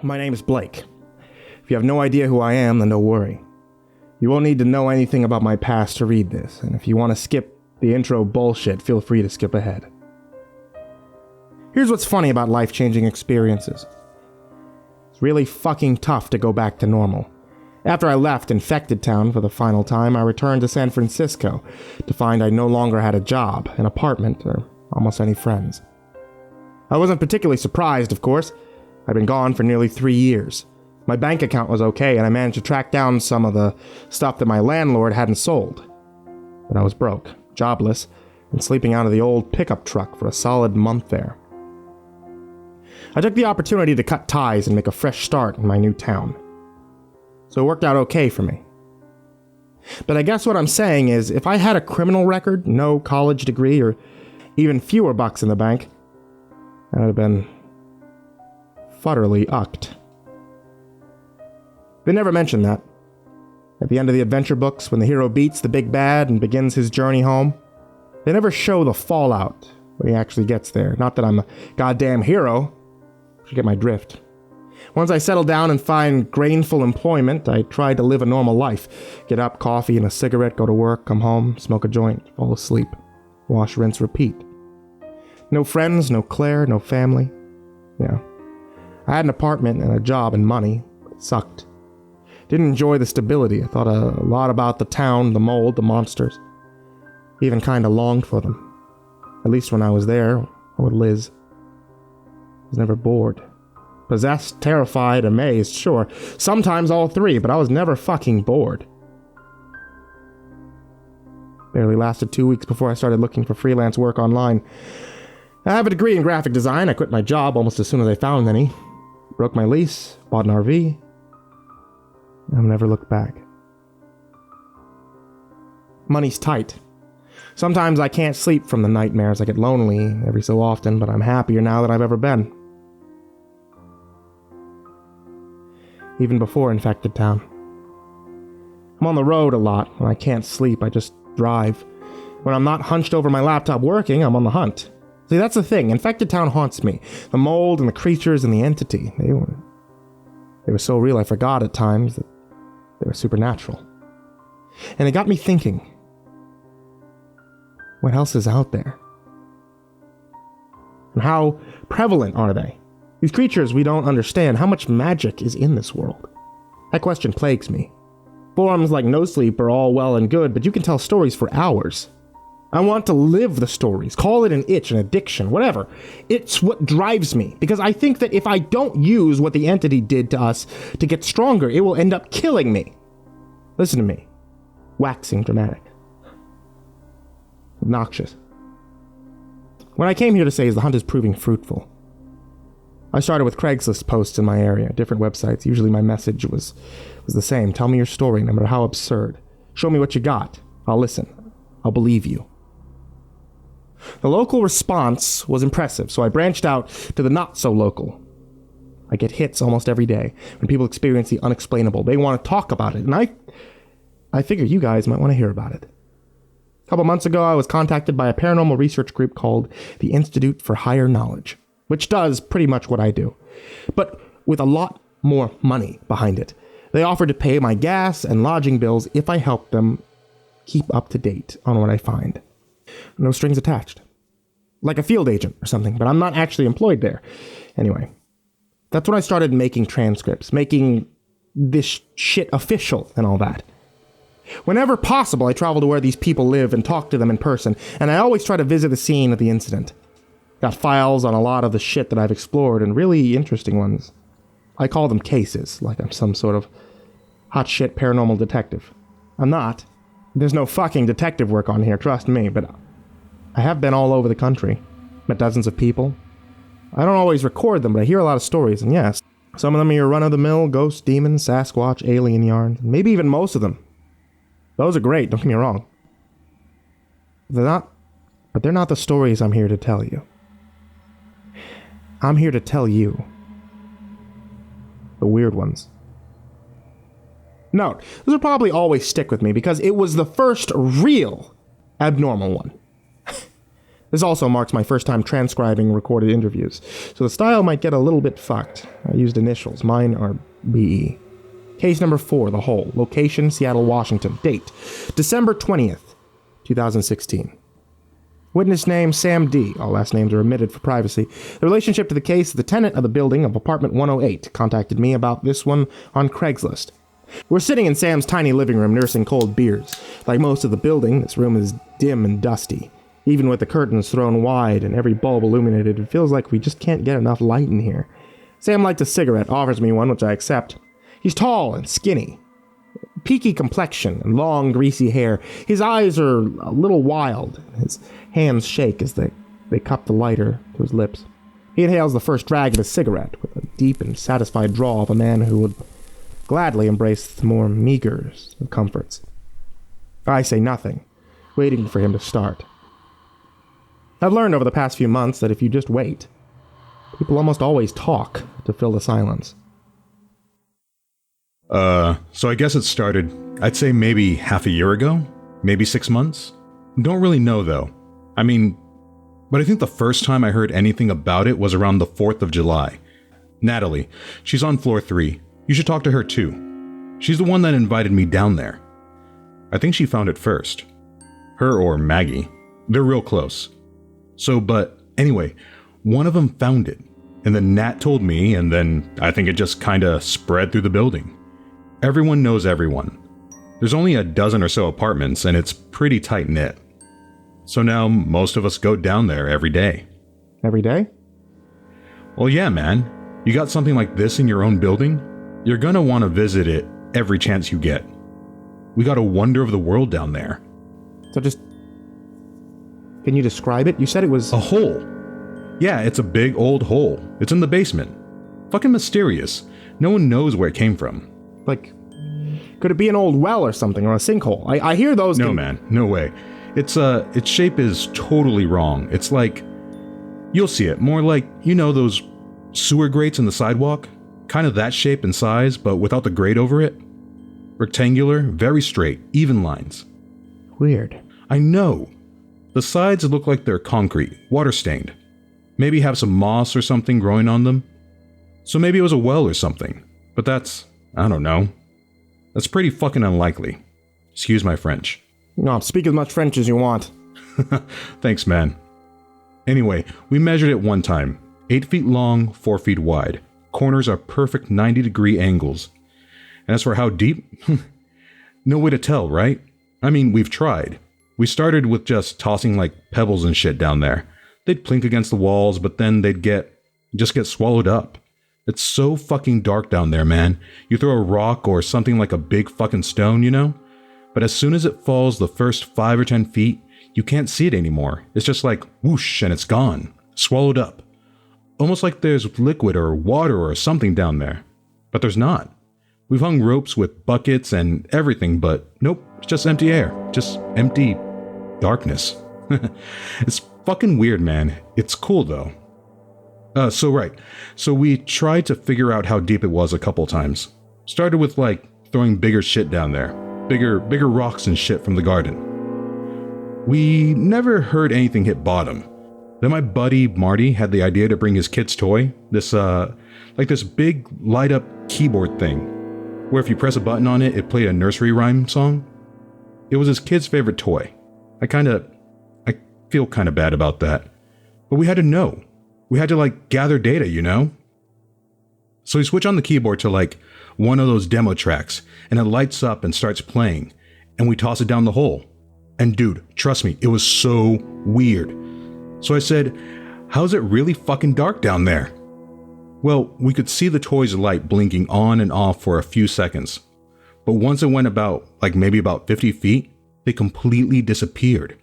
My name is Blake. If you have no idea who I am, then don't worry. You won't need to know anything about my past to read this, and if you want to skip the intro bullshit, feel free to skip ahead. Here's what's funny about life-changing experiences. It's really fucking tough to go back to normal. After I left Infected Town for the final time, I returned to San Francisco to find I no longer had a job, an apartment, or almost any friends. I wasn't particularly surprised, of course. I'd been gone for nearly 3 years. My bank account was okay, and I managed to track down some of the stuff that my landlord hadn't sold. But I was broke, jobless, and sleeping out of the old pickup truck for a solid month there. I took the opportunity to cut ties and make a fresh start in my new town. So it worked out okay for me. But I guess what I'm saying is, if I had a criminal record, no college degree, or even fewer bucks in the bank, I would have been futterly ucked. They never mention that. At the end of the adventure books, when the hero beats the big bad and begins his journey home, they never show the fallout when he actually gets there. Not that I'm a goddamn hero. You get my drift. Once I settle down and find gainful employment, I try to live a normal life. Get up, coffee and a cigarette, go to work, come home, smoke a joint, fall asleep. Wash, rinse, repeat. No friends, no Claire, no family. Yeah. I had an apartment and a job and money, but it sucked. Didn't enjoy the stability. I thought a lot about the town, the mold, the monsters. Even kinda longed for them. At least when I was there, or with Liz. I was never bored. Possessed, terrified, amazed, sure. Sometimes all three, but I was never fucking bored. Barely lasted 2 weeks before I started looking for freelance work online. I have a degree in graphic design. I quit my job almost as soon as I found any. Broke my lease, bought an RV. I've never looked back. Money's tight. Sometimes I can't sleep from the nightmares. I get lonely every so often, but I'm happier now than I've ever been. Even before Infected Town. I'm on the road a lot. When I can't sleep, I just drive. When I'm not hunched over my laptop working, I'm on the hunt. See, that's the thing. Infected Town haunts me. The mold and the creatures and the entity. They were so real I forgot at times that they were supernatural. And it got me thinking. What else is out there? And how prevalent are they? These creatures we don't understand. How much magic is in this world? That question plagues me. Forums like No Sleep are all well and good, but you can tell stories for hours. I want to live the stories. Call it an itch, an addiction, whatever. It's what drives me, because I think that if I don't use what the entity did to us to get stronger, it will end up killing me. Listen to me. Waxing dramatic. Obnoxious. What I came here to say is the hunt is proving fruitful. I started with Craigslist posts in my area, different websites. Usually my message was the same. Tell me your story, no matter how absurd. Show me what you got. I'll listen. I'll believe you. The local response was impressive, so I branched out to the not-so-local. I get hits almost every day when people experience the unexplainable. They want to talk about it, and I figure you guys might want to hear about it. A couple months ago, I was contacted by a paranormal research group called the Institute for Higher Knowledge, which does pretty much what I do, but with a lot more money behind it. They offered to pay my gas and lodging bills if I helped them keep up to date on what I find. No strings attached. Like a field agent or something, but I'm not actually employed there. Anyway, that's when I started making transcripts, making this shit official and all that. Whenever possible, I travel to where these people live and talk to them in person, and I always try to visit the scene of the incident. Got files on a lot of the shit that I've explored, and really interesting ones. I call them cases, like I'm some sort of hot shit paranormal detective. I'm not. There's no fucking detective work on here, trust me, but I have been all over the country. Met dozens of people. I don't always record them, but I hear a lot of stories, and yes, some of them are your run-of-the-mill ghost, demon, Sasquatch, alien yarns, maybe even most of them. Those are great, don't get me wrong. But they're not the stories I'm here to tell you. I'm here to tell you the weird ones. Note, this will probably always stick with me because it was the first real abnormal one. This also marks my first time transcribing recorded interviews, so the style might get a little bit fucked. I used initials. Mine are BE. Case number 4, The Hole. Location, Seattle, Washington. Date, December 20th, 2016. Witness name, Sam D. All last names are omitted for privacy. The relationship to the case, the tenant of the building of apartment 108 contacted me about this one on Craigslist. We're sitting in Sam's tiny living room nursing cold beers. Like most of the building, this room is dim and dusty. Even with the curtains thrown wide and every bulb illuminated, it feels like we just can't get enough light in here. Sam lights a cigarette, offers me one, which I accept. He's tall and skinny. Peaky complexion and long, greasy hair. His eyes are a little wild. His hands shake as they cup the lighter to his lips. He inhales the first drag of his cigarette with a deep and satisfied drawl of a man who would gladly embrace the more meager of comforts. I say nothing, waiting for him to start. I've learned over the past few months that if you just wait, people almost always talk to fill the silence. So I guess it started, I'd say maybe half a year ago? Maybe 6 months? Don't really know though. I mean, but I think the first time I heard anything about it was around the 4th of July. Natalie, she's on floor 3. You should talk to her too. She's the one that invited me down there. I think she found it first. Her or Maggie. They're real close. But anyway, one of them found it. And then Nat told me, and then I think it just kinda spread through the building. Everyone knows everyone. There's only a dozen or so apartments, and it's pretty tight-knit. So now most of us go down there every day. Every day? Well, yeah, man. You got something like this in your own building? You're gonna want to visit it every chance you get. We got a wonder of the world down there. So can you describe it? You said it was... A hole. Yeah, it's a big old hole. It's in the basement. Fucking mysterious. No one knows where it came from. Like, could it be an old well or something, or a sinkhole? I hear those... No, man. No way. Its shape is totally wrong. It's like... You'll see it. More like, you know those sewer grates in the sidewalk? Kind of that shape and size, but without the grate over it. Rectangular, very straight, even lines. Weird. I know. The sides look like they're concrete, water-stained. Maybe have some moss or something growing on them. So maybe it was a well or something. But that's... I don't know. That's pretty fucking unlikely. Excuse my French. No, speak as much French as you want. Thanks, man. Anyway, we measured it one time. 8 feet long, 4 feet wide. Corners are perfect 90-degree angles. And as for how deep? No way to tell, right? I mean, we've tried. We started with just tossing like pebbles and shit down there. They'd plink against the walls, but then they'd just get swallowed up. It's so fucking dark down there, man. You throw a rock or something like a big fucking stone, you know? But as soon as it falls the first 5 or 10 feet, you can't see it anymore. It's just like whoosh and it's gone. Swallowed up. Almost like there's liquid or water or something down there. But there's not. We've hung ropes with buckets and everything, but nope, it's just empty air. Just empty darkness. It's fucking weird, man. It's cool though. So we tried to figure out how deep it was a couple times. Started with like throwing bigger shit down there. Bigger rocks and shit from the garden. We never heard anything hit bottom. Then my buddy Marty had the idea to bring his kid's toy, this big light up keyboard thing, where if you press a button on it, it played a nursery rhyme song. It was his kid's favorite toy. I feel kind of bad about that. But we had to know. We had to like gather data, you know? So we switch on the keyboard to like one of those demo tracks and it lights up and starts playing and we toss it down the hole. And dude, trust me, it was so weird. So I said, how's it really fucking dark down there? Well, we could see the toy's light blinking on and off for a few seconds. But once it went maybe about 50 feet, they completely disappeared.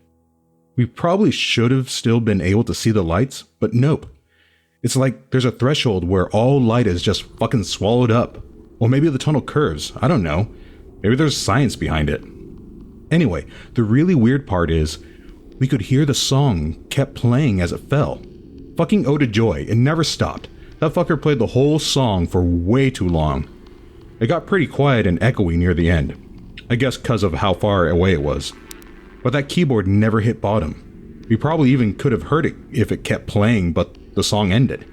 We probably should have still been able to see the lights, but nope. It's like there's a threshold where all light is just fucking swallowed up. Or maybe the tunnel curves, I don't know. Maybe there's science behind it. Anyway, the really weird part is, we could hear the song kept playing as it fell. Fucking Ode to Joy, it never stopped. That fucker played the whole song for way too long. It got pretty quiet and echoey near the end. I guess because of how far away it was. But that keyboard never hit bottom. We probably even could have heard it if it kept playing, but the song ended.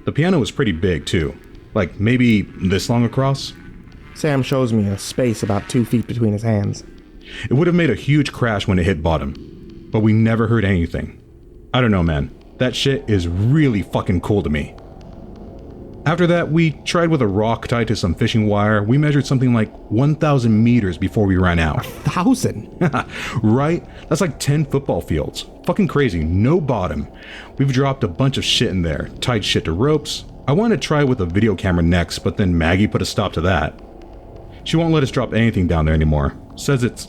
The piano was pretty big, too. Like, maybe this long across? Sam shows me a space about 2 feet between his hands. It would have made a huge crash when it hit bottom, but we never heard anything. I don't know, man. That shit is really fucking cool to me. After that, we tried with a rock tied to some fishing wire. We measured something like 1,000 meters before we ran out. 1,000? Right? That's like 10 football fields. Fucking crazy. No bottom. We've dropped a bunch of shit in there. Tied shit to ropes. I wanted to try with a video camera next, but then Maggie put a stop to that. She won't let us drop anything down there anymore. Says it's...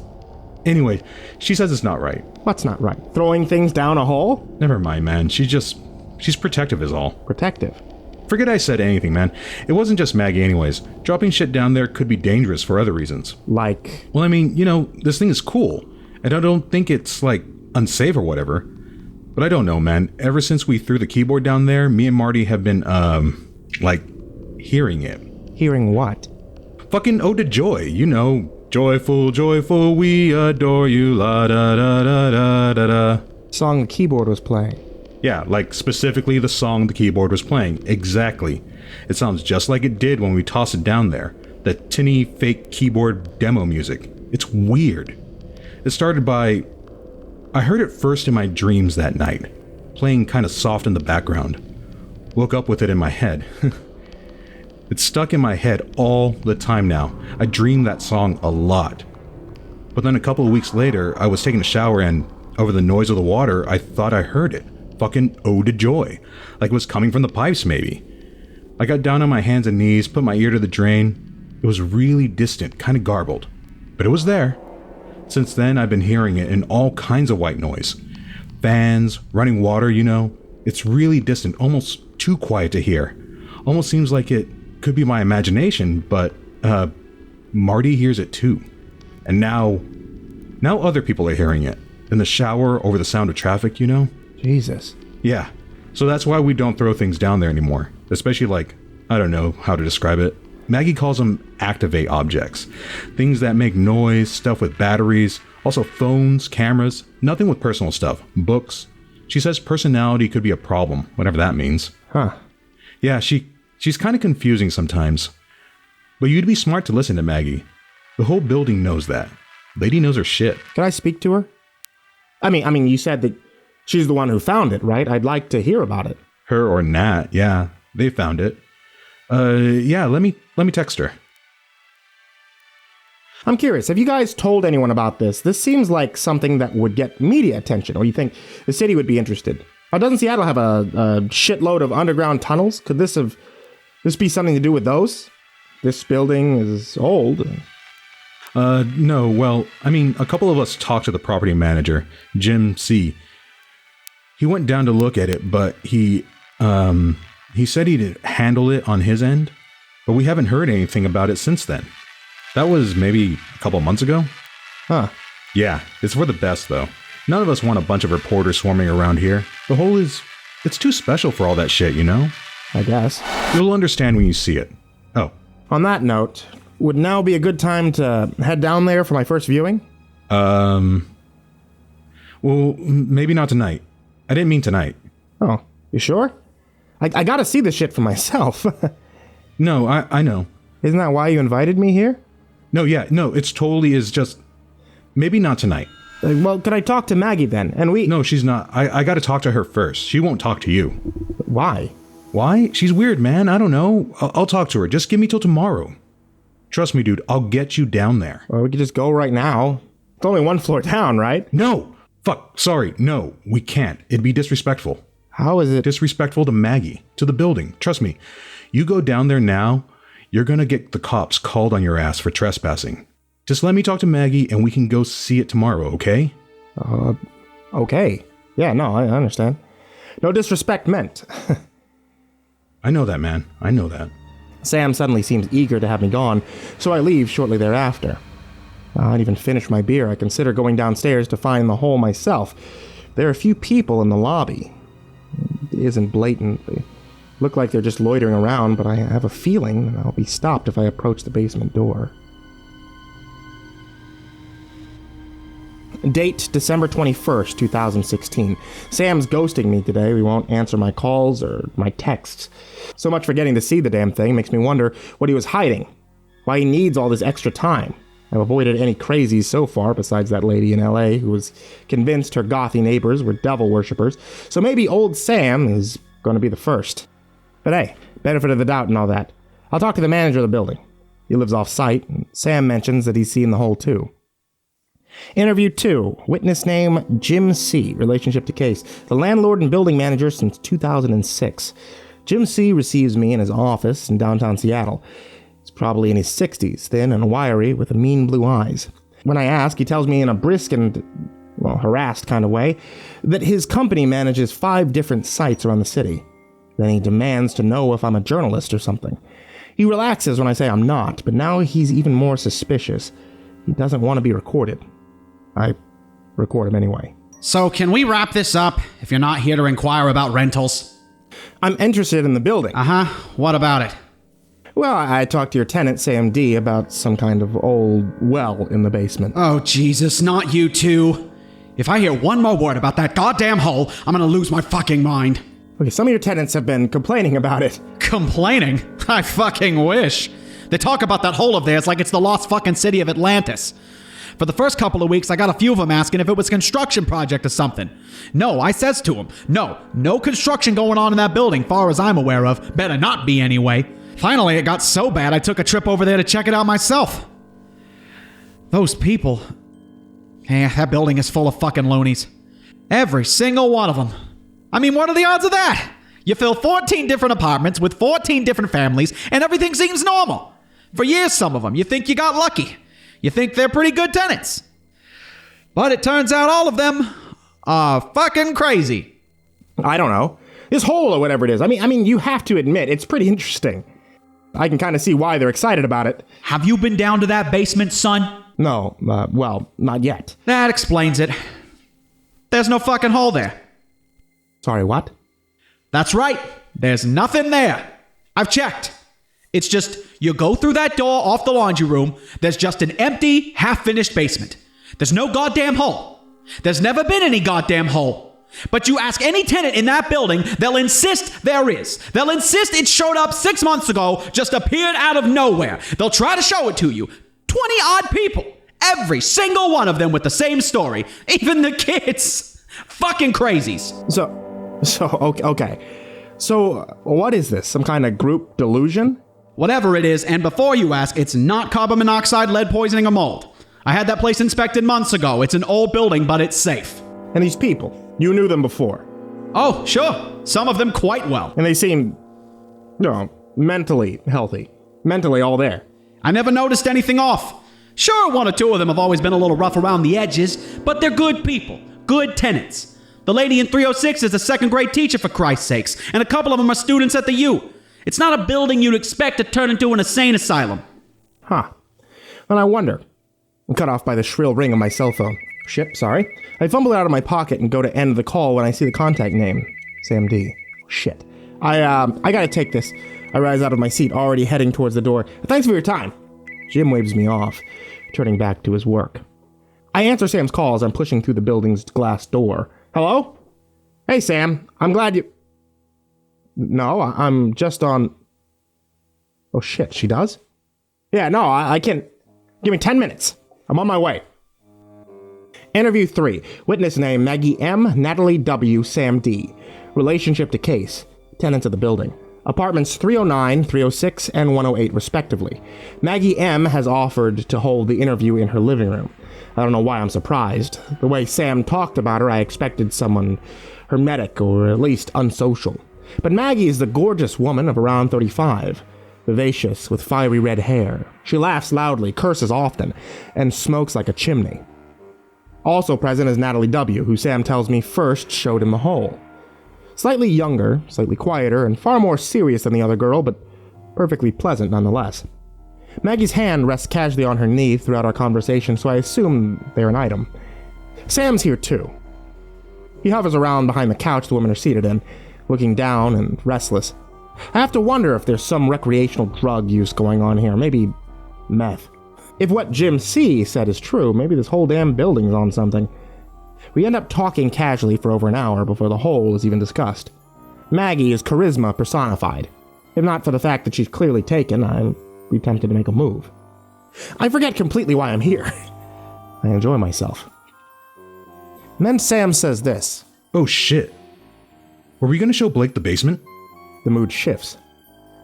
Anyway, she says it's not right. What's not right? Throwing things down a hole? Never mind, man. She's protective is all. Protective? Forget I said anything, man. It wasn't just Maggie anyways. Dropping shit down there could be dangerous for other reasons. Like? Well, I mean, you know, this thing is cool. And I don't think it's, like, unsafe or whatever. But I don't know, man. Ever since we threw the keyboard down there, me and Marty have been, like, hearing it. Hearing what? Fucking Ode to Joy, you know. Joyful, joyful, we adore you, la da da da da da da. Song the keyboard was playing. Yeah, like specifically the song the keyboard was playing. Exactly. It sounds just like it did when we tossed it down there. The tinny fake keyboard demo music. It's weird. It started by... I heard it first in my dreams that night, playing kind of soft in the background. Woke up with it in my head. It's stuck in my head all the time now. I dream that song a lot. But then a couple of weeks later, I was taking a shower and, over the noise of the water, I thought I heard it. Fucking Ode to Joy. Like it was coming from the pipes, maybe. I got down on my hands and knees, put my ear to the drain. It was really distant, kind of garbled. But it was there. Since then, I've been hearing it in all kinds of white noise. Fans, running water, you know. It's really distant, almost too quiet to hear. Almost seems like it could be my imagination, but, Marty hears it too. And now other people are hearing it. In the shower, over the sound of traffic, you know? Jesus. Yeah. So that's why we don't throw things down there anymore. Especially like, I don't know how to describe it. Maggie calls them activate objects. Things that make noise, stuff with batteries, also phones, cameras, nothing with personal stuff, books. She says personality could be a problem, whatever that means. Huh. Yeah, she's kind of confusing sometimes. But you'd be smart to listen to Maggie. The whole building knows that. Lady knows her shit. Can I speak to her? I mean, you said that she's the one who found it, right? I'd like to hear about it. Her or Nat, yeah. They found it. Yeah, let me text her. I'm curious, have you guys told anyone about this? This seems like something that would get media attention, or you think the city would be interested. Doesn't Seattle have a shitload of underground tunnels? Could this be something to do with those? This building is old. No, well, I mean, a couple of us talked to the property manager, Jim C. He went down to look at it, but he said he'd handle it on his end, but we haven't heard anything about it since then. That was maybe a couple months ago. Huh. Yeah, it's for the best, though. None of us want a bunch of reporters swarming around here. The whole it's too special for all that shit, you know? I guess. You'll understand when you see it. Oh. On that note, would now be a good time to head down there for my first viewing? Well, maybe not tonight. I didn't mean tonight. Oh, you sure? I gotta see this shit for myself. No, I know. Isn't that why you invited me here? No, it's totally is just... Maybe not tonight. Well, can I talk to Maggie then? And No, she's not. I gotta talk to her first. She won't talk to you. Why? Why? She's weird, man. I don't know. I'll talk to her. Just give me till tomorrow. Trust me, dude. I'll get you down there. Well, we could just go right now. It's only one floor down, right? No! Fuck. Sorry. No, we can't. It'd be disrespectful. How is it? Disrespectful to Maggie. To the building. Trust me. You go down there now, you're gonna get the cops called on your ass for trespassing. Just let me talk to Maggie and we can go see it tomorrow, okay? Okay. Yeah, no, I understand. No disrespect meant. I know that, man. I know that. Sam suddenly seems eager to have me gone, so I leave shortly thereafter. I didn't even finish my beer. I consider going downstairs to find the hole myself. There are a few people in the lobby. It isn't blatant. They look like they're just loitering around, but I have a feeling that I'll be stopped if I approach the basement door. Date December 21st, 2016. Sam's ghosting me today. He won't answer my calls or my texts. So much for getting to see the damn thing makes me wonder what he was hiding. Why he needs all this extra time. I've avoided any crazies so far besides that lady in LA who was convinced her gothy neighbors were devil worshippers. So maybe old Sam is going to be the first. But hey, benefit of the doubt and all that. I'll talk to the manager of the building. He lives off-site, and Sam mentions that he's seen the hole too. Interview 2. Witness name Jim C. Relationship to case. The landlord and building manager since 2006. Jim C. receives me in his office in downtown Seattle. He's probably in his 60s, thin and wiry, with mean blue eyes. When I ask, he tells me in a brisk and, harassed kind of way, that his company manages 5 different sites around the city. Then he demands to know if I'm a journalist or something. He relaxes when I say I'm not, but now he's even more suspicious. He doesn't want to be recorded. I record him anyway. So can we wrap this up if you're not here to inquire about rentals? I'm interested in the building. Uh-huh. What about it? Well, I talked to your tenant, Sam D., about some kind of old well in the basement. Oh, Jesus, not you two. If I hear one more word about that goddamn hole, I'm gonna lose my fucking mind. Okay, some of your tenants have been complaining about it. Complaining? I fucking wish. They talk about that hole of theirs like it's the lost fucking city of Atlantis. For the first couple of weeks, I got a few of them asking if it was a construction project or something. No, I says to them, no construction going on in that building, far as I'm aware of. Better not be anyway. Finally, it got so bad I took a trip over there to check it out myself. Those people... that building is full of fucking loonies. Every single one of them. I mean, what are the odds of that? You fill 14 different apartments with 14 different families, and everything seems normal. For years, some of them, you think you got lucky. You think they're pretty good tenants. But it turns out all of them are fucking crazy. I don't know. This hole or whatever it is. I mean, you have to admit, it's pretty interesting. I can kind of see why they're excited about it. Have you been down to that basement, son? No, well, not yet. That explains it. There's no fucking hole there. Sorry, what? That's right. There's nothing there. I've checked. It's just, you go through that door off the laundry room, there's just an empty, half-finished basement. There's no goddamn hole. There's never been any goddamn hole. But you ask any tenant in that building, they'll insist there is. They'll insist it showed up 6 months ago, just appeared out of nowhere. They'll try to show it to you. 20-odd people. Every single one of them with the same story. Even the kids. Fucking crazies. Okay. So, what is this? Some kind of group delusion? Whatever it is, and before you ask, it's not carbon monoxide, lead poisoning, or mold. I had that place inspected months ago. It's an old building, but it's safe. And these people, you knew them before? Oh, sure. Some of them quite well. And they seem, mentally healthy. Mentally all there. I never noticed anything off. Sure, 1 or 2 of them have always been a little rough around the edges, but they're good people. Good tenants. The lady in 306 is a second-grade teacher, for Christ's sakes, and a couple of them are students at the U. It's not a building you'd expect to turn into an insane asylum. Huh. Then I wonder. I'm cut off by the shrill ring of my cell phone. Shit, sorry. I fumble it out of my pocket and go to end the call when I see the contact name. Sam D. Shit. I gotta take this. I rise out of my seat, already heading towards the door. Thanks for your time. Jim waves me off, turning back to his work. I answer Sam's call as I'm pushing through the building's glass door. Hello? Hey, Sam. I'm glad you... No, I'm just on... Oh, shit, she does? Yeah, no, I can't... Give me 10 minutes. I'm on my way. Interview 3. Witness name Maggie M, Natalie W, Sam D. Relationship to case. Tenants of the building. Apartments 309, 306, and 108, respectively. Maggie M has offered to hold the interview in her living room. I don't know why I'm surprised. The way Sam talked about her, I expected someone hermetic or at least unsocial. But Maggie is the gorgeous woman of around 35, vivacious with fiery red hair. She laughs loudly, curses often, and smokes like a chimney. Also present is Natalie W., who Sam tells me first showed him the hole. Slightly younger, slightly quieter, and far more serious than the other girl, but perfectly pleasant nonetheless. Maggie's hand rests casually on her knee throughout our conversation, so I assume they're an item. Sam's here too. He hovers around behind the couch the women are seated in, looking down and restless. I have to wonder if there's some recreational drug use going on here, maybe meth. If what Jim C. said is true, maybe this whole damn building's on something. We end up talking casually for over an hour before the hole is even discussed. Maggie is charisma personified. If not for the fact that she's clearly taken, I'd be tempted to make a move. I forget completely why I'm here. I enjoy myself. And then Sam says this. Oh shit. Were we gonna show Blake the basement? The mood shifts.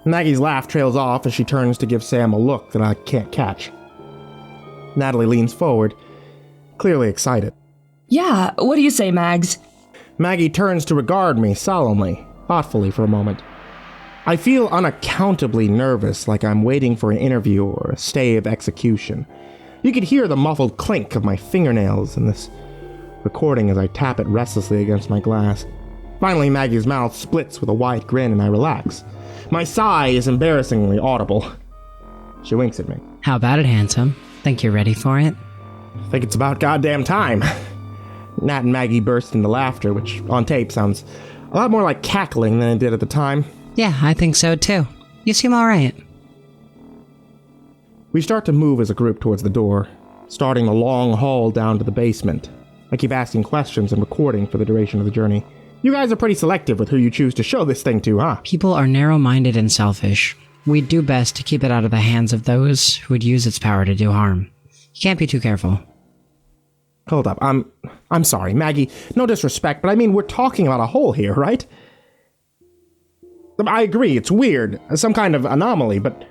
Maggie's laugh trails off as she turns to give Sam a look that I can't catch. Natalie leans forward, clearly excited. Yeah, what do you say, Mags? Maggie turns to regard me solemnly, thoughtfully for a moment. I feel unaccountably nervous, like I'm waiting for an interview or a stay of execution. You could hear the muffled clink of my fingernails in this recording as I tap it restlessly against my glass. Finally, Maggie's mouth splits with a wide grin and I relax. My sigh is embarrassingly audible. She winks at me. How about it, handsome? Think you're ready for it? I think it's about goddamn time. Nat and Maggie burst into laughter, which on tape sounds a lot more like cackling than it did at the time. Yeah, I think so too. You seem alright. We start to move as a group towards the door, starting the long hall down to the basement. I keep asking questions and recording for the duration of the journey. You guys are pretty selective with who you choose to show this thing to, huh? People are narrow-minded and selfish. We'd do best to keep it out of the hands of those who would use its power to do harm. You can't be too careful. Hold up, I'm sorry, Maggie. No disrespect, but I mean, we're talking about a hole here, right? I agree, it's weird, some kind of anomaly, but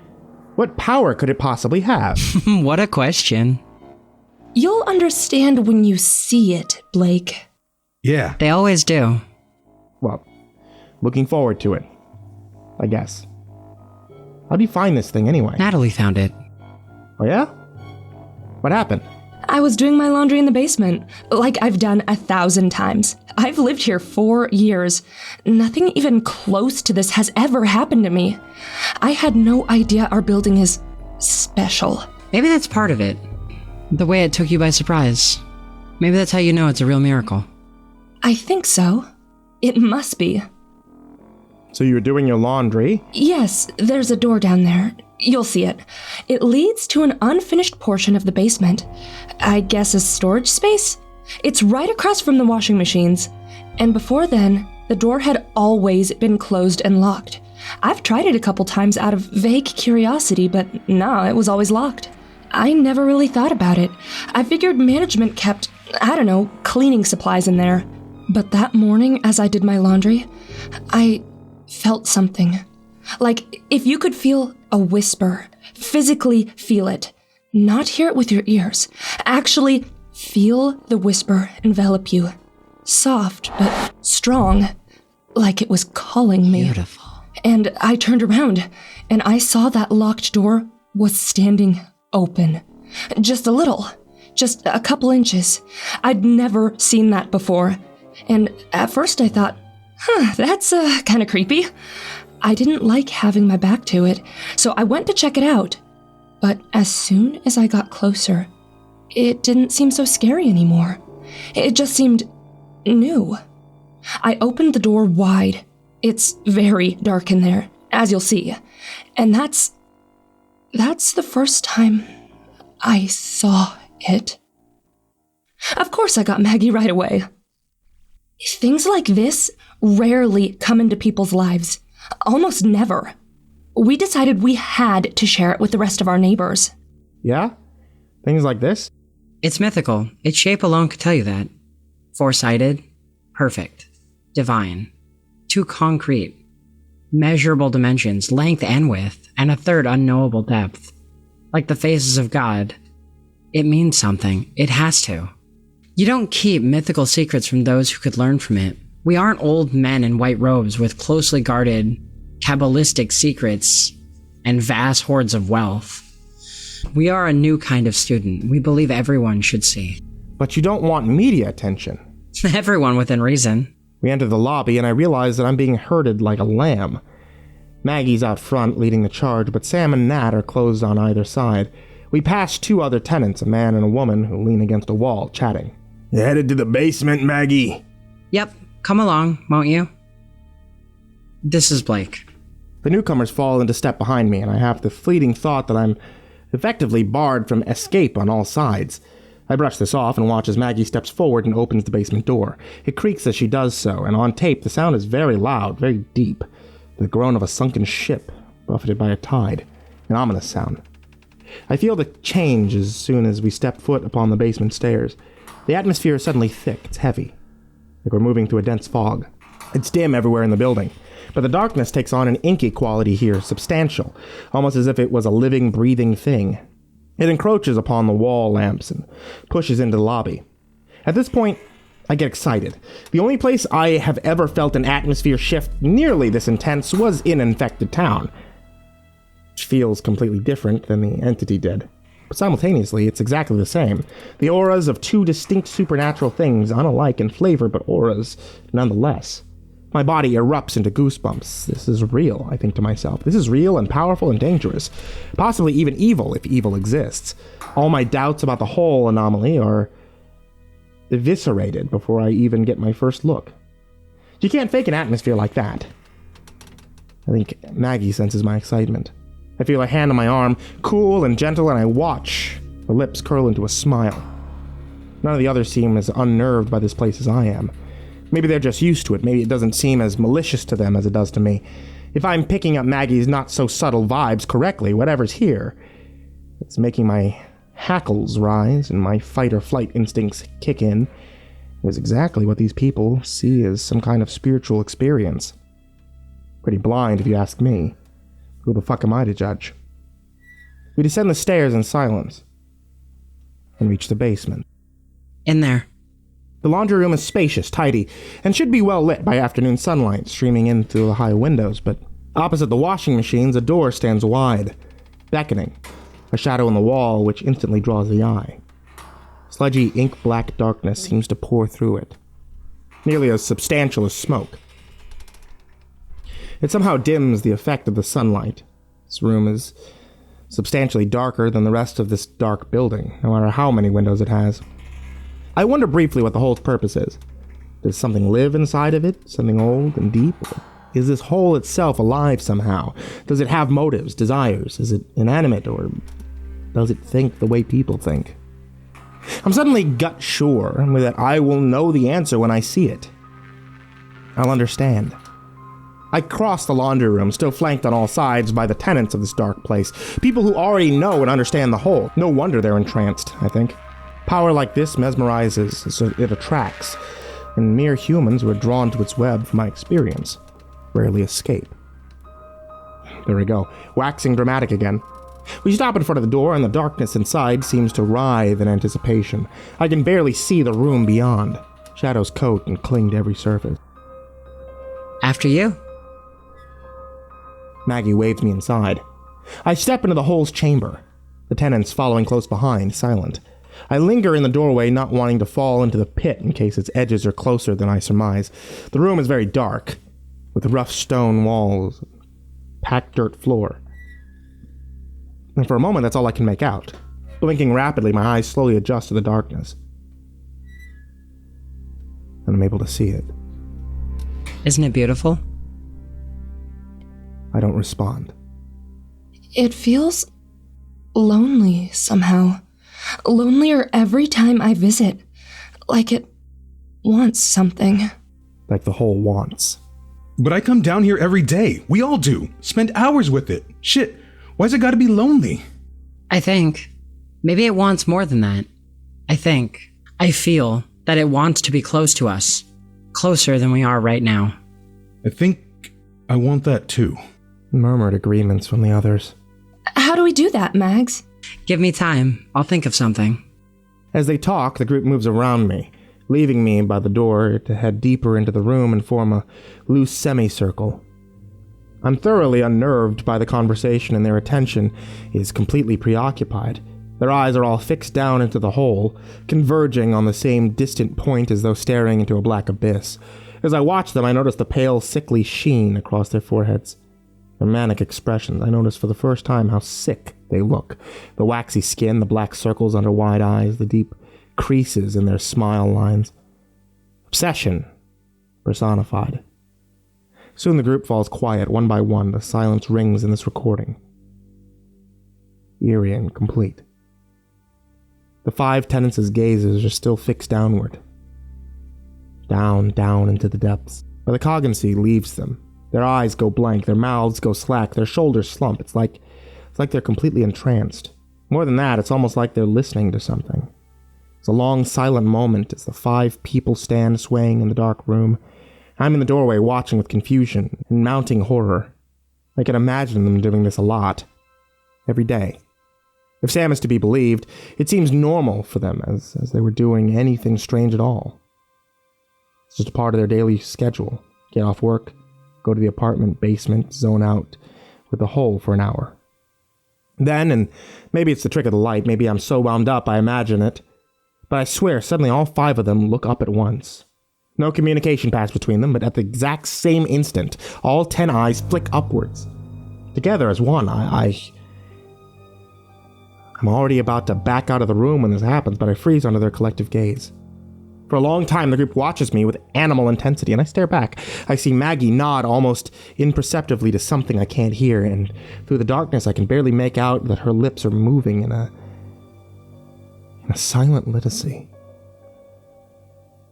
what power could it possibly have? What a question. You'll understand when you see it, Blake. Yeah. They always do. Well, looking forward to it, I guess. How'd you find this thing anyway? Natalie found it. Oh yeah? What happened? I was doing my laundry in the basement, like I've done 1,000 times. I've lived here 4 years. Nothing even close to this has ever happened to me. I had no idea our building is special. Maybe that's part of it. The way it took you by surprise. Maybe that's how you know it's a real miracle. I think so. It must be. So you were doing your laundry? Yes, there's a door down there. You'll see it. It leads to an unfinished portion of the basement. I guess a storage space? It's right across from the washing machines. And before then, the door had always been closed and locked. I've tried it a couple times out of vague curiosity, but no, it was always locked. I never really thought about it. I figured management kept, I don't know, cleaning supplies in there. But that morning, as I did my laundry, I felt something. Like if you could feel a whisper, physically feel it, not hear it with your ears, actually feel the whisper envelop you. Soft, but strong, like it was calling me. Beautiful. And I turned around, and I saw that locked door was standing open. Just a little, just a couple inches. I'd never seen that before. And at first I thought, that's kind of creepy. I didn't like having my back to it, so I went to check it out. But as soon as I got closer, it didn't seem so scary anymore. It just seemed new. I opened the door wide. It's very dark in there, as you'll see. And that's the first time I saw it. Of course I got Maggie right away. Things like this rarely come into people's lives. Almost never. We decided we had to share it with the rest of our neighbors. Yeah? Things like this? It's mythical. Its shape alone could tell you that. Four-sided, perfect, divine, too concrete, measurable dimensions, length and width, and a third unknowable depth. Like the faces of God. It means something. It has to. You don't keep mythical secrets from those who could learn from it. We aren't old men in white robes with closely guarded, Kabbalistic secrets and vast hoards of wealth. We are a new kind of student. We believe everyone should see. But you don't want media attention. Everyone within reason. We enter the lobby and I realize that I'm being herded like a lamb. Maggie's out front leading the charge, but Sam and Nat are closed on either side. We pass 2 other tenants, a man and a woman, who lean against a wall, chatting. You headed to the basement, Maggie? Yep. Come along, won't you? This is Blake. The newcomers fall into step behind me, and I have the fleeting thought that I'm effectively barred from escape on all sides. I brush this off and watch as Maggie steps forward and opens the basement door. It creaks as she does so, and on tape the sound is very loud, very deep. The groan of a sunken ship, buffeted by a tide. An ominous sound. I feel the change as soon as we step foot upon the basement stairs. The atmosphere is suddenly thick, it's heavy, like we're moving through a dense fog. It's dim everywhere in the building, but the darkness takes on an inky quality here, substantial, almost as if it was a living, breathing thing. It encroaches upon the wall lamps and pushes into the lobby. At this point, I get excited. The only place I have ever felt an atmosphere shift nearly this intense was in Infected Town, which feels completely different than the entity did. But simultaneously, it's exactly the same. The auras of two distinct supernatural things, unalike in flavor, but auras nonetheless. My body erupts into goosebumps. This is real, I think to myself. This is real and powerful and dangerous. Possibly even evil, if evil exists. All my doubts about the whole anomaly are eviscerated before I even get my first look. You can't fake an atmosphere like that. I think Maggie senses my excitement. I feel a hand on my arm, cool and gentle, and I watch. The lips curl into a smile. None of the others seem as unnerved by this place as I am. Maybe they're just used to it. Maybe it doesn't seem as malicious to them as it does to me. If I'm picking up Maggie's not-so-subtle vibes correctly, whatever's here, it's making my hackles rise and my fight-or-flight instincts kick in. It is exactly what these people see as some kind of spiritual experience. Pretty blind, if you ask me. Who the fuck am I to judge? We descend the stairs in silence and reach the basement. In there. The laundry room is spacious, tidy, and should be well lit by afternoon sunlight streaming in through the high windows, but opposite the washing machines, a door stands wide, beckoning, a shadow on the wall which instantly draws the eye. Sludgy ink-black darkness seems to pour through it, nearly as substantial as smoke. It somehow dims the effect of the sunlight. This room is substantially darker than the rest of this dark building, no matter how many windows it has. I wonder briefly what the hole's purpose is. Does something live inside of it? Something old and deep? Is this hole itself alive somehow? Does it have motives, desires? Is it inanimate, or does it think the way people think? I'm suddenly gut sure that I will know the answer when I see it. I'll understand. I cross the laundry room, still flanked on all sides by the tenants of this dark place. People who already know and understand the whole. No wonder they're entranced, I think. Power like this mesmerizes, so it attracts, and mere humans who are drawn to its web from my experience rarely escape. There we go, waxing dramatic again. We stop in front of the door, and the darkness inside seems to writhe in anticipation. I can barely see the room beyond. Shadows coat and cling to every surface. After you. Maggie waves me inside. I step into the hole's chamber, the tenants following close behind, silent. I linger in the doorway, not wanting to fall into the pit in case its edges are closer than I surmise. The room is very dark, with rough stone walls, packed dirt floor. And for a moment, that's all I can make out. Blinking rapidly, my eyes slowly adjust to the darkness. And I'm able to see it. Isn't it beautiful? I don't respond. It feels lonely somehow. Lonelier every time I visit. Like it wants something. Like the whole wants. But I come down here every day. We all do. Spend hours with it. Shit, why's it gotta be lonely? I think. Maybe it wants more than that. I feel that it wants to be close to us. Closer than we are right now. I think I want that too. Murmured agreements from the others. How do we do that, Mags? Give me time. I'll think of something. As they talk, the group moves around me, leaving me by the door to head deeper into the room and form a loose semicircle. I'm thoroughly unnerved by the conversation, and their attention is completely preoccupied. Their eyes are all fixed down into the hole, converging on the same distant point as though staring into a black abyss. As I watch them, I notice the pale, sickly sheen across their foreheads. Their manic expressions. I notice for the first time how sick they look. The waxy skin, the black circles under wide eyes, the deep creases in their smile lines. Obsession personified. Soon the group falls quiet, one by one. The silence rings in this recording. eerie and complete. The 5 tenants' gazes are still fixed downward. Down into the depths. But the cognicy leaves them. Their eyes go blank, their mouths go slack, their shoulders slump. It's like they're completely entranced. More than that, it's almost like they're listening to something. It's a long, silent moment as the 5 people stand swaying in the dark room. I'm in the doorway watching with confusion and mounting horror. I can imagine them doing this a lot. Every day. If Sam is to be believed, it seems normal for them, as they were doing anything strange at all. It's just a part of their daily schedule. Get off work, go to the apartment basement, zone out with a hole for an hour. Then, and maybe it's the trick of the light, maybe I'm so wound up I imagine it, but I swear suddenly all 5 of them look up at once. No communication passed between them, but at the exact same instant, all 10 eyes flick upwards. Together as one. I'm already about to back out of the room when this happens, but I freeze under their collective gaze. For a long time, the group watches me with animal intensity, and I stare back. I see Maggie nod almost imperceptibly to something I can't hear, and through the darkness I can barely make out that her lips are moving in a silent litany.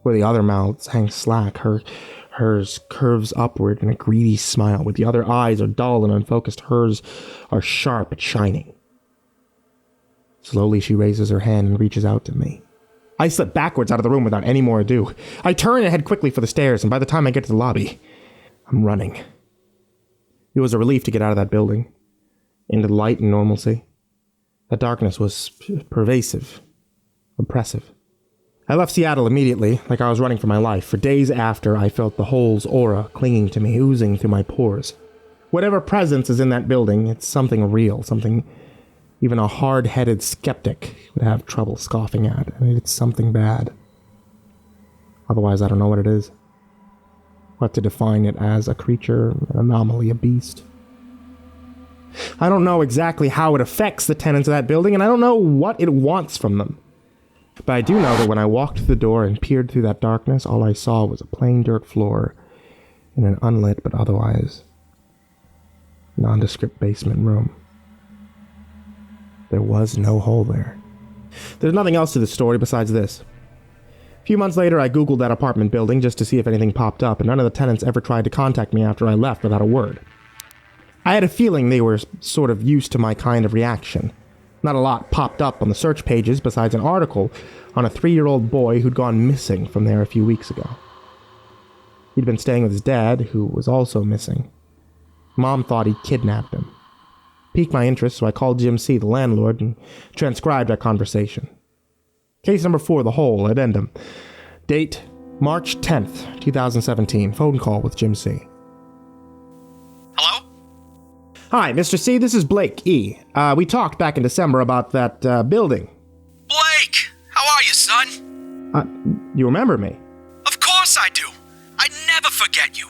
Where the other mouths hang slack, hers curves upward in a greedy smile. Where the other eyes are dull and unfocused, hers are sharp and shining. Slowly she raises her hand and reaches out to me. I slip backwards out of the room without any more ado. I turn and head quickly for the stairs, and by the time I get to the lobby, I'm running. It was a relief to get out of that building, into the light and normalcy. That darkness was pervasive, oppressive. I left Seattle immediately, like I was running for my life. For days after, I felt the hole's aura clinging to me, oozing through my pores. Whatever presence is in that building, it's something real, something even a hard-headed skeptic would have trouble scoffing at, and it's something bad. Otherwise, I don't know what it is. What to define it as: a creature, an anomaly, a beast. I don't know exactly how it affects the tenants of that building, and I don't know what it wants from them. But I do know that when I walked through the door and peered through that darkness, all I saw was a plain dirt floor in an unlit but otherwise nondescript basement room. There was no hole there. There's nothing else to this story besides this. A few months later, I googled that apartment building just to see if anything popped up, and none of the tenants ever tried to contact me after I left without a word. I had a feeling they were sort of used to my kind of reaction. Not a lot popped up on the search pages besides an article on a 3-year-old boy who'd gone missing from there a few weeks ago. He'd been staying with his dad, who was also missing. Mom thought he'd kidnapped him. Piqued my interest, so I called Jim C., the landlord, and transcribed our conversation. Case number 4, the hole, addendum. Date, March 10th, 2017. Phone call with Jim C. Hello? Hi, Mr. C., this is Blake E. We talked back in December about that building. Blake! How are you, son? You remember me? Of course I do. I'd never forget you.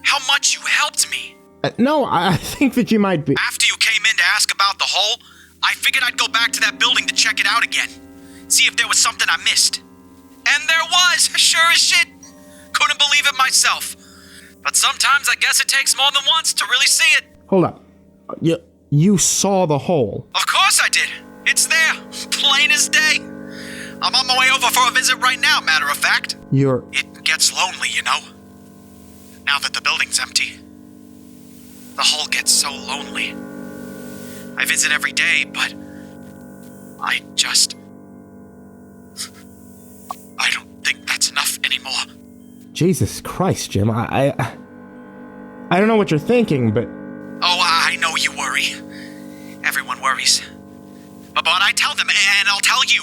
How much you helped me. No, I think that you might be... After you came in to ask about the hole, I figured I'd go back to that building to check it out again. See if there was something I missed. And there was, sure as shit. Couldn't believe it myself. But sometimes I guess it takes more than once to really see it. Hold up. You saw the hole? Of course I did. It's there, plain as day. I'm on my way over for a visit right now, matter of fact. It gets lonely, you know. Now that the building's empty. The hole gets so lonely. I visit every day, but I don't think that's enough anymore. Jesus Christ, Jim. I don't know what you're thinking, but... Oh, I know you worry. Everyone worries. But I tell them, and I'll tell you,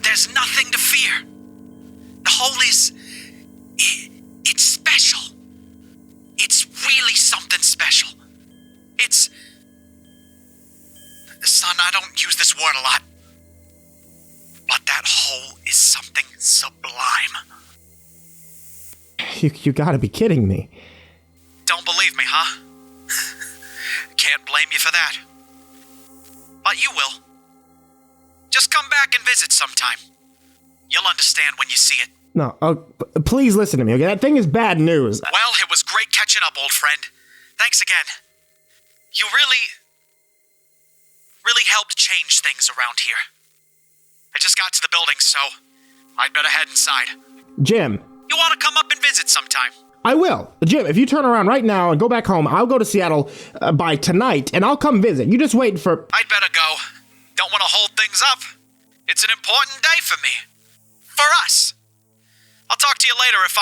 there's nothing to fear. The hole is... it's special. It's really something special. It's... Son, I don't use this word a lot. But that hole is something sublime. You gotta be kidding me. Don't believe me, huh? Can't blame you for that. But you will. Just come back and visit sometime. You'll understand when you see it. No, please listen to me, okay? That thing is bad news. Well, it was great catching up, old friend. Thanks again. You really... really helped change things around here. I just got to the building, so I'd better head inside. Jim. You want to come up and visit sometime? I will. Jim, if you turn around right now and go back home, I'll go to Seattle by tonight, and I'll come visit. You just wait for... I'd better go. Don't want to hold things up. It's an important day for me. For us. I'll talk to you later if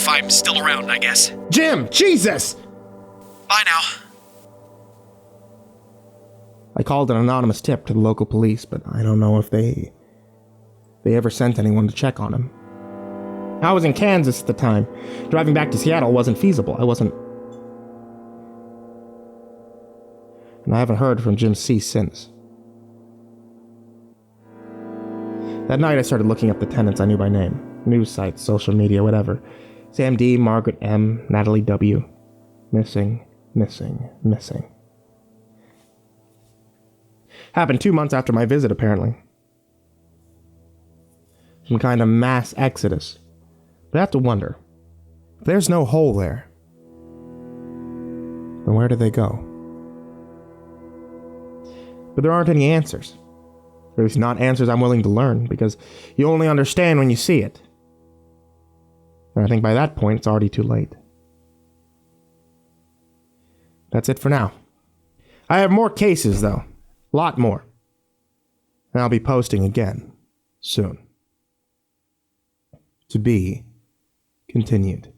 I'm still around, I guess. Jim, Jesus! Bye now. I called an anonymous tip to the local police, but I don't know if they ever sent anyone to check on him. I was in Kansas at the time. Driving back to Seattle wasn't feasible. And I haven't heard from Jim C. since. That night I started looking up the tenants I knew by name. News sites, social media, whatever. Sam D., Margaret M., Natalie W. Missing. Happened 2 months after my visit, apparently. Some kind of mass exodus. But I have to wonder, if there's no hole there, then where do they go? But there aren't any answers. Or at least not answers I'm willing to learn, because you only understand when you see it. And I think by that point, it's already too late. That's it for now. I have more cases, though. A lot more. And I'll be posting again, soon. To be continued.